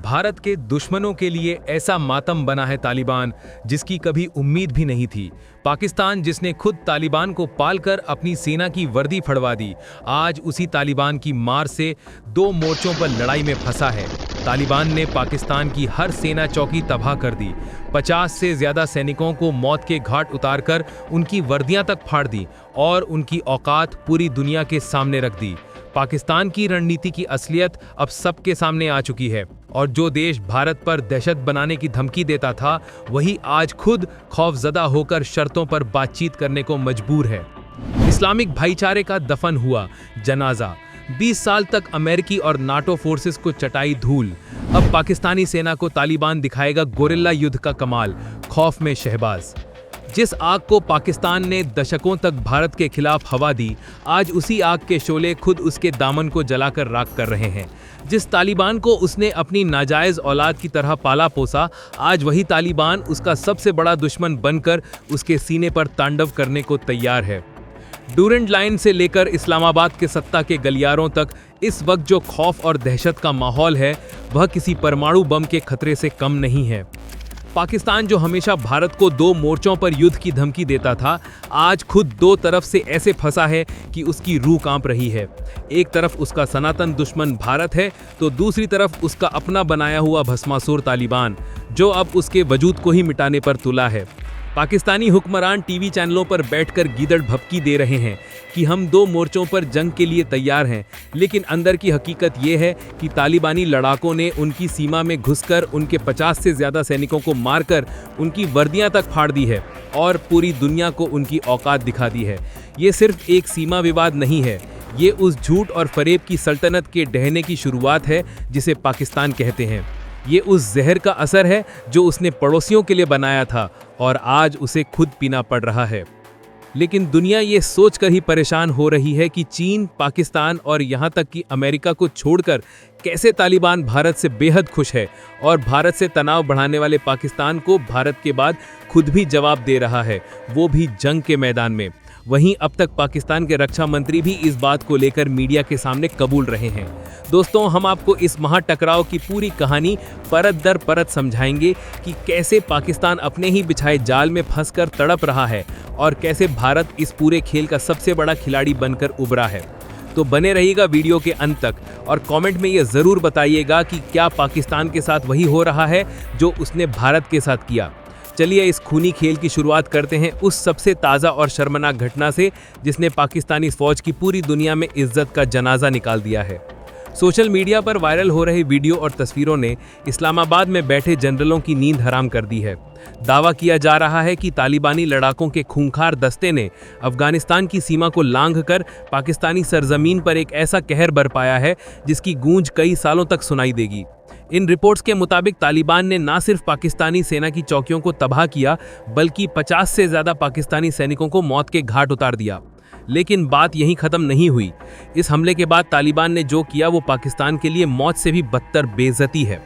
भारत के दुश्मनों के लिए ऐसा मातम बना है तालिबान जिसकी कभी उम्मीद भी नहीं थी। पाकिस्तान जिसने खुद तालिबान को पालकर अपनी सेना की वर्दी फड़वा दी, आज उसी तालिबान की मार से दो मोर्चों पर लड़ाई में फंसा है। तालिबान ने पाकिस्तान की हर सेना चौकी तबाह कर दी, 50 से ज्यादा सैनिकों को मौत के घाट उतारकर उनकी वर्दियां तक फाड़ दी और उनकी औकात पूरी दुनिया के सामने रख दी। पाकिस्तान की रणनीति की असलियत अब सबके सामने आ चुकी है और जो देश भारत पर दहशत बनाने की धमकी देता था, वही आज खुद खौफजदा होकर शर्तों पर बातचीत करने को मजबूर है। इस्लामिक भाईचारे का दफन हुआ जनाजा, 20 साल तक अमेरिकी और नाटो फोर्सेस को चटाई धूल। अब पाकिस्तानी सेना को तालिबान दिखाएगा गोरिल्ला युद्ध का कमाल, खौफ में शहबाज। जिस आग को पाकिस्तान ने दशकों तक भारत के खिलाफ हवा दी, आज उसी आग के शोले खुद उसके दामन को जलाकर राख कर रहे हैं। जिस तालिबान को उसने अपनी नाजायज औलाद की तरह पाला पोसा, आज वही तालिबान उसका सबसे बड़ा दुश्मन बनकर उसके सीने पर तांडव करने को तैयार है। डूरेंट लाइन से लेकर इस्लामाबाद के सत्ता के गलियारों तक इस वक्त जो खौफ और दहशत का माहौल है, वह किसी परमाणु बम के खतरे से कम नहीं है। पाकिस्तान जो हमेशा भारत को दो मोर्चों पर युद्ध की धमकी देता था, आज खुद दो तरफ से ऐसे फंसा है कि उसकी रूह कांप रही है। एक तरफ उसका सनातन दुश्मन भारत है, तो दूसरी तरफ उसका अपना बनाया हुआ भस्मासुर तालिबान, जो अब उसके वजूद को ही मिटाने पर तुला है। पाकिस्तानी हुक्मरान टीवी चैनलों पर बैठकर गीदड़ भभकी दे रहे हैं कि हम दो मोर्चों पर जंग के लिए तैयार हैं, लेकिन अंदर की हकीकत ये है कि तालिबानी लड़ाकों ने उनकी सीमा में घुसकर उनके 50 से ज़्यादा सैनिकों को मारकर उनकी वर्दियां तक फाड़ दी है और पूरी दुनिया को उनकी औकात दिखा दी है। ये सिर्फ एक सीमा विवाद नहीं है, ये उस झूठ और फरेब की सल्तनत के ढहने की शुरुआत है जिसे पाकिस्तान कहते हैं। ये उस जहर का असर है जो उसने पड़ोसियों के लिए बनाया था और आज उसे खुद पीना पड़ रहा है। लेकिन दुनिया ये सोचकर ही परेशान हो रही है कि चीन, पाकिस्तान और यहाँ तक कि अमेरिका को छोड़कर कैसे तालिबान भारत से बेहद खुश है और भारत से तनाव बढ़ाने वाले पाकिस्तान को भारत के बाद खुद भी जवाब दे रहा है, वो भी जंग के मैदान में। वहीं अब तक पाकिस्तान के रक्षा मंत्री भी इस बात को लेकर मीडिया के सामने कबूल रहे हैं। दोस्तों, हम आपको इस महाटकराव की पूरी कहानी परत दर परत समझाएंगे कि कैसे पाकिस्तान अपने ही बिछाए जाल में फंसकर तड़प रहा है और कैसे भारत इस पूरे खेल का सबसे बड़ा खिलाड़ी बनकर उभरा है। तो बने रहिएगा वीडियो के अंत तक और कमेंट में ये ज़रूर बताइएगा कि क्या पाकिस्तान के साथ वही हो रहा है जो उसने भारत के साथ किया। चलिए इस खूनी खेल की शुरुआत करते हैं उस सबसे ताज़ा और शर्मनाक घटना से जिसने पाकिस्तानी फौज की पूरी दुनिया में इज्जत का जनाजा निकाल दिया है। सोशल मीडिया पर वायरल हो रही वीडियो और तस्वीरों ने इस्लामाबाद में बैठे जनरलों की नींद हराम कर दी है। दावा किया जा रहा है कि तालिबानी लड़ाकों के खूंखार दस्ते ने अफगानिस्तान की सीमा को लांघकर पाकिस्तानी सरजमीन पर एक ऐसा कहर बरपाया है जिसकी गूंज कई सालों तक सुनाई देगी। इन रिपोर्ट्स के मुताबिक तालिबान ने न सिर्फ पाकिस्तानी सेना की चौकियों को तबाह किया, बल्कि 50 से ज़्यादा पाकिस्तानी सैनिकों को मौत के घाट उतार दिया। लेकिन बात यहीं ख़त्म नहीं हुई। इस हमले के बाद तालिबान ने जो किया वो पाकिस्तान के लिए मौत से भी बदतर बेइज्जती है।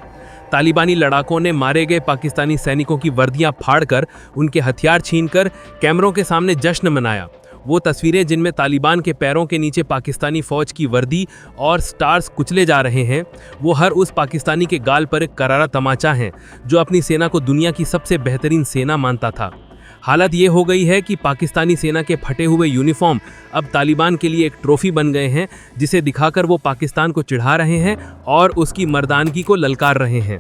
तालिबानी लड़ाकों ने मारे गए पाकिस्तानी सैनिकों की वर्दियां फाड़कर, उनके हथियार छीनकर कैमरों के सामने जश्न मनाया। वो तस्वीरें जिनमें तालिबान के पैरों के नीचे पाकिस्तानी फौज की वर्दी और स्टार्स कुचले जा रहे हैं, वो हर उस पाकिस्तानी के गाल पर एक करारा तमाचा है जो अपनी सेना को दुनिया की सबसे बेहतरीन सेना मानता था। हालत ये हो गई है कि पाकिस्तानी सेना के फटे हुए यूनिफॉर्म अब तालिबान के लिए एक ट्रॉफी बन गए हैं, जिसे दिखाकर वो पाकिस्तान को चिढ़ा रहे हैं और उसकी मर्दानगी को ललकार रहे हैं।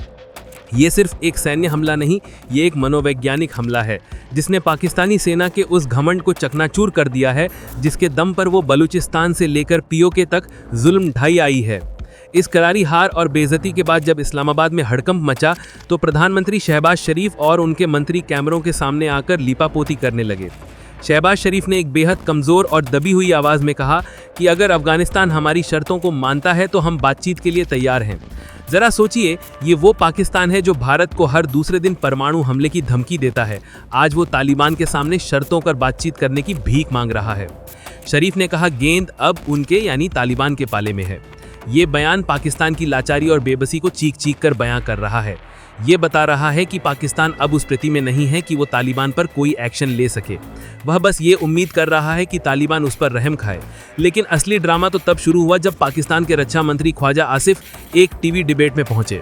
ये सिर्फ एक सैन्य हमला नहीं, ये एक मनोवैज्ञानिक हमला है जिसने पाकिस्तानी सेना के उस घमंड को चकनाचूर कर दिया है जिसके दम पर वो बलूचिस्तान से लेकर पीओके तक जुल्म ढाई आई है। इस करारी हार और बेइज्जती के बाद जब इस्लामाबाद में हड़कंप मचा, तो प्रधानमंत्री शहबाज शरीफ और उनके मंत्री कैमरों के सामने आकर लीपापोती करने लगे। शहबाज शरीफ ने एक बेहद कमज़ोर और दबी हुई आवाज़ में कहा कि अगर अफगानिस्तान हमारी शर्तों को मानता है तो हम बातचीत के लिए तैयार हैं। ज़रा सोचिए, ये वो पाकिस्तान है जो भारत को हर दूसरे दिन परमाणु हमले की धमकी देता है, आज वो तालिबान के सामने शर्तों पर बातचीत करने की भीख मांग रहा है। शरीफ ने कहा, गेंद अब उनके यानी तालिबान के पाले में है। ये बयान पाकिस्तान की लाचारी और बेबसी को चीख चीख कर बयां कर रहा है। ये बता रहा है कि पाकिस्तान अब उस स्थिति में नहीं है कि वो तालिबान पर कोई एक्शन ले सके। वह बस ये उम्मीद कर रहा है कि तालिबान उस पर रहम खाए। लेकिन असली ड्रामा तो तब शुरू हुआ जब पाकिस्तान के रक्षा मंत्री ख्वाजा आसिफ एक टीवी डिबेट में पहुंचे।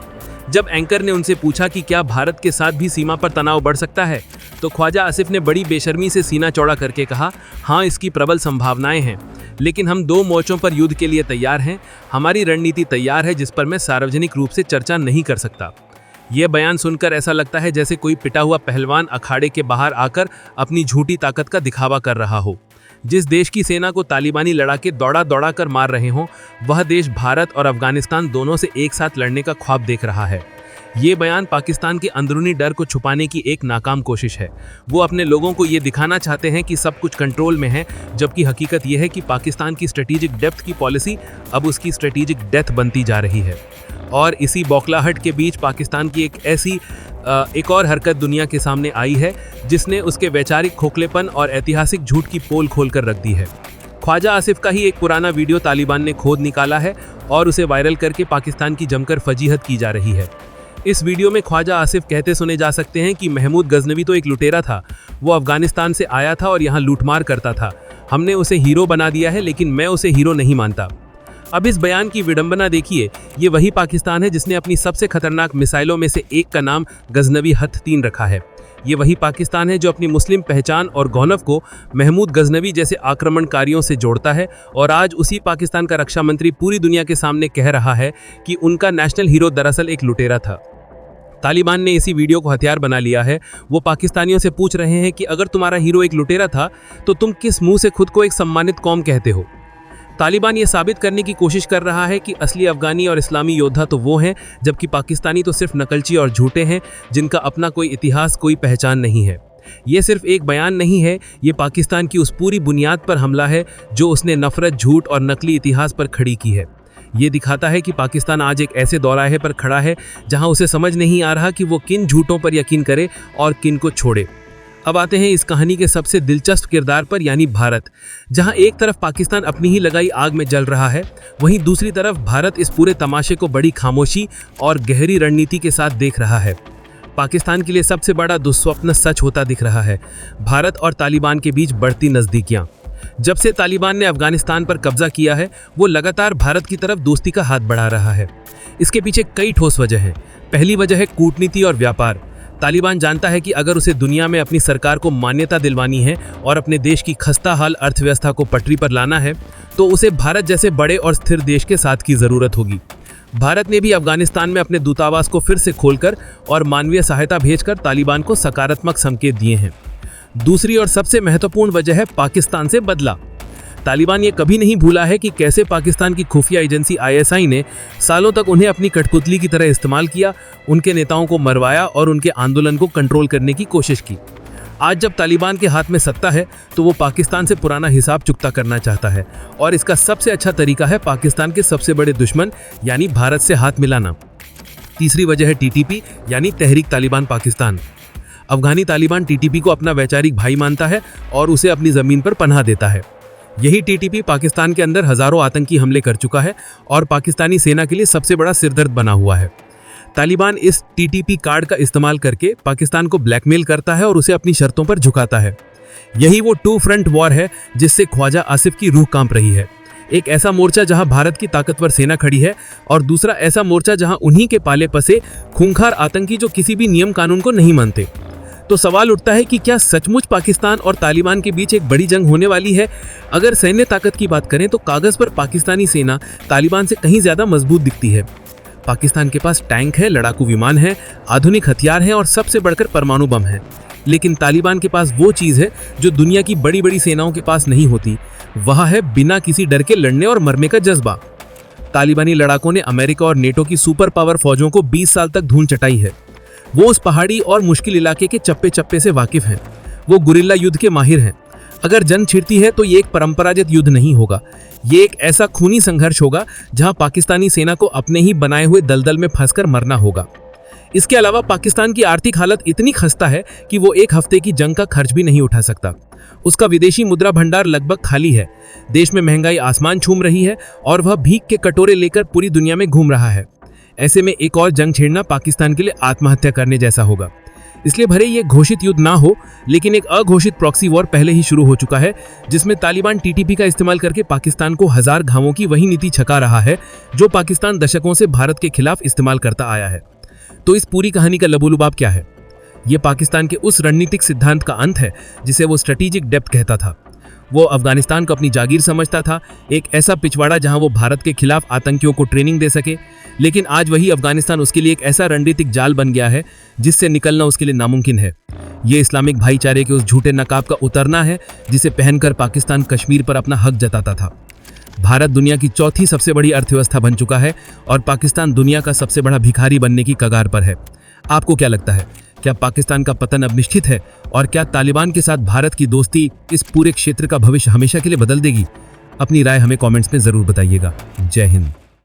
जब एंकर ने उनसे पूछा कि क्या भारत के साथ भी सीमा पर तनाव बढ़ सकता है, तो ख्वाजा आसिफ ने बड़ी बेशर्मी से सीना चौड़ा करके कहा, हाँ, इसकी प्रबल संभावनाएं हैं, लेकिन हम 2 मोर्चों पर युद्ध के लिए तैयार हैं। हमारी रणनीति तैयार है, जिस पर मैं सार्वजनिक रूप से चर्चा नहीं कर सकता। यह बयान सुनकर ऐसा लगता है जैसे कोई पिटा हुआ पहलवान अखाड़े के बाहर आकर अपनी झूठी ताकत का दिखावा कर रहा हो। जिस देश की सेना को तालिबानी लड़ाके दौड़ा दौड़ा कर मार रहे हों, वह देश भारत और अफगानिस्तान दोनों से एक साथ लड़ने का ख्वाब देख रहा है। ये बयान पाकिस्तान के अंदरूनी डर को छुपाने की एक नाकाम कोशिश है। वो अपने लोगों को ये दिखाना चाहते हैं कि सब कुछ कंट्रोल में है, जबकि हकीकत यह है कि पाकिस्तान की स्ट्रेटेजिक डेप्थ की पॉलिसी अब उसकी स्ट्रेटेजिक डेथ बनती जा रही है। और इसी बौखलाहट के बीच पाकिस्तान की एक और हरकत दुनिया के सामने आई है, जिसने उसके वैचारिक खोखलेपन और ऐतिहासिक झूठ की पोल खोल कर रख दी है। ख्वाजा आसिफ का ही एक पुराना वीडियो तालिबान ने खोद निकाला है और उसे वायरल करके पाकिस्तान की जमकर फजीहत की जा रही है। इस वीडियो में ख्वाजा आसिफ कहते सुने जा सकते हैं कि महमूद गजनवी तो एक लुटेरा था, वो अफगानिस्तान से आया था और यहाँ लूटमार करता था। हमने उसे हीरो बना दिया है, लेकिन मैं उसे हीरो नहीं मानता। अब इस बयान की विडंबना देखिए, ये वही पाकिस्तान है जिसने अपनी सबसे खतरनाक मिसाइलों में से एक का नाम गजनवी हथ-3 रखा है। ये वही पाकिस्तान है जो अपनी मुस्लिम पहचान और गौनव को महमूद गजनवी जैसे आक्रमणकारियों से जोड़ता है, और आज उसी पाकिस्तान का रक्षा मंत्री पूरी दुनिया के सामने कह रहा है कि उनका नेशनल हीरो दरअसल एक लुटेरा था। तालिबान ने इसी वीडियो को हथियार बना लिया है। वो पाकिस्तानियों से पूछ रहे हैं कि अगर तुम्हारा हीरो एक लुटेरा था तो तुम किस मुंह से खुद को एक सम्मानित कौम कहते हो। तालिबान ये साबित करने की कोशिश कर रहा है कि असली अफगानी और इस्लामी योद्धा तो वो हैं, जबकि पाकिस्तानी तो सिर्फ नकलची और झूठे हैं, जिनका अपना कोई इतिहास, कोई पहचान नहीं है। ये सिर्फ एक बयान नहीं है, ये पाकिस्तान की उस पूरी बुनियाद पर हमला है जो उसने नफरत, झूठ और नकली इतिहास पर खड़ी की है। ये दिखाता है कि पाकिस्तान आज एक ऐसे दौराहे पर खड़ा है जहां उसे समझ नहीं आ रहा कि वो किन झूठों पर यकीन करे और किन को छोड़े। अब आते हैं इस कहानी के सबसे दिलचस्प किरदार पर, यानी भारत। जहां एक तरफ पाकिस्तान अपनी ही लगाई आग में जल रहा है, वहीं दूसरी तरफ भारत इस पूरे तमाशे को बड़ी खामोशी और गहरी रणनीति के साथ देख रहा है। पाकिस्तान के लिए सबसे बड़ा दुस्वप्न सच होता दिख रहा है, भारत और तालिबान के बीच बढ़ती नज़दीकियां। जब से तालिबान ने अफगानिस्तान पर कब्जा किया है, वो लगातार भारत की तरफ दोस्ती का हाथ बढ़ा रहा है। इसके पीछे कई ठोस वजह हैं। पहली वजह है कूटनीति और व्यापार। तालिबान जानता है कि अगर उसे दुनिया में अपनी सरकार को मान्यता दिलवानी है और अपने देश की खस्ता हाल अर्थव्यवस्था को पटरी पर लाना है, तो उसे भारत जैसे बड़े और स्थिर देश के साथ की जरूरत होगी। भारत ने भी अफगानिस्तान में अपने दूतावास को फिर से खोलकर और मानवीय सहायता भेजकर तालिबान को सकारात्मक संकेत दिए हैं। दूसरी और सबसे महत्वपूर्ण वजह है पाकिस्तान से बदला। तालिबान ये कभी नहीं भूला है कि कैसे पाकिस्तान की खुफिया एजेंसी ISI ने सालों तक उन्हें अपनी कठपुतली की तरह इस्तेमाल किया, उनके नेताओं को मरवाया और उनके आंदोलन को कंट्रोल करने की कोशिश की। आज जब तालिबान के हाथ में सत्ता है, तो वो पाकिस्तान से पुराना हिसाब चुकता करना चाहता है, और इसका सबसे अच्छा तरीका है पाकिस्तान के सबसे बड़े दुश्मन यानी भारत से हाथ मिलाना। तीसरी वजह है TTP यानी तहरीक तालिबान पाकिस्तान। अफगानी तालिबान TTP को अपना वैचारिक भाई मानता है और उसे अपनी जमीन पर पनाह देता है। यही TTP पाकिस्तान के अंदर हजारों आतंकी हमले कर चुका है और पाकिस्तानी सेना के लिए सबसे बड़ा सिरदर्द बना हुआ है। तालिबान इस TTP कार्ड का इस्तेमाल करके पाकिस्तान को ब्लैकमेल करता है और उसे अपनी शर्तों पर झुकाता है। यही वो 2 फ्रंट वॉर है जिससे ख्वाजा आसिफ की रूह कांप रही है। एक ऐसा मोर्चा जहां भारत की ताकतवर सेना खड़ी है, और दूसरा ऐसा मोर्चा जहां उन्हीं के पाले पसे खूंखार आतंकी जो किसी भी नियम कानून को नहीं मानते। तो सवाल उठता है कि क्या सचमुच पाकिस्तान और तालिबान के बीच एक बड़ी जंग होने वाली है? अगर सैन्य ताकत की बात करें तो कागज पर पाकिस्तानी सेना तालिबान से कहीं ज्यादा मजबूत दिखती है। पाकिस्तान के पास टैंक है, लड़ाकू विमान है, आधुनिक हथियार हैं और सबसे बढ़कर परमाणु बम है। लेकिन तालिबान के पास वो चीज है जो दुनिया की बड़ी बड़ी सेनाओं के पास नहीं होती, वह है बिना किसी डर के लड़ने और मरने का जज्बा। तालिबानी लड़ाकों ने अमेरिका और नेटो की सुपर पावर फौजों को 20 साल तक धूल चटाई है। वो उस पहाड़ी और मुश्किल इलाके के चप्पे चप्पे से वाकिफ हैं। वो गुरिल्ला युद्ध के माहिर हैं। अगर जंग छिड़ती है तो ये एक परंपरागत युद्ध नहीं होगा, ये एक ऐसा खूनी संघर्ष होगा जहां पाकिस्तानी सेना को अपने ही बनाए हुए दलदल में फंसकर मरना होगा। इसके अलावा पाकिस्तान की आर्थिक हालत इतनी खस्ता है कि वो एक हफ्ते की जंग का खर्च भी नहीं उठा सकता। उसका विदेशी मुद्रा भंडार लगभग खाली है। देश में महंगाई आसमान छूम रही है और वह भीख के कटोरे लेकर पूरी दुनिया में घूम रहा है। ऐसे में एक और जंग छेड़ना पाकिस्तान के लिए आत्महत्या करने जैसा होगा। इसलिए भले ये घोषित युद्ध ना हो, लेकिन एक अघोषित प्रॉक्सी वॉर पहले ही शुरू हो चुका है, जिसमें तालिबान TTP का इस्तेमाल करके पाकिस्तान को हजार घावों की वही नीति छका रहा है जो पाकिस्तान दशकों से भारत के खिलाफ इस्तेमाल करता आया है। तो इस पूरी कहानी का लबोलुबाब क्या है? ये पाकिस्तान के उस रणनीतिक सिद्धांत का अंत है जिसे वो स्ट्रेटेजिक डेप्थ कहता था। वो अफगानिस्तान को अपनी जागीर समझता था, एक ऐसा पिछवाड़ा जहां वो भारत के खिलाफ आतंकियों को ट्रेनिंग दे सके। लेकिन आज वही अफगानिस्तान उसके लिए एक ऐसा रणनीतिक जाल बन गया है जिससे निकलना उसके लिए नामुमकिन है। ये इस्लामिक भाईचारे के उस झूठे नकाब का उतरना है जिसे पहनकर पाकिस्तान कश्मीर पर अपना हक जताता था। भारत दुनिया की चौथी सबसे बड़ी अर्थव्यवस्था बन चुका है और पाकिस्तान दुनिया का सबसे बड़ा भिखारी बनने की कगार पर है। आपको क्या लगता है, क्या पाकिस्तान का पतन अब निश्चित है और क्या तालिबान के साथ भारत की दोस्ती इस पूरे क्षेत्र का भविष्य हमेशा के लिए बदल देगी? अपनी राय हमें कमेंट्स में जरूर बताइएगा। जय हिंद।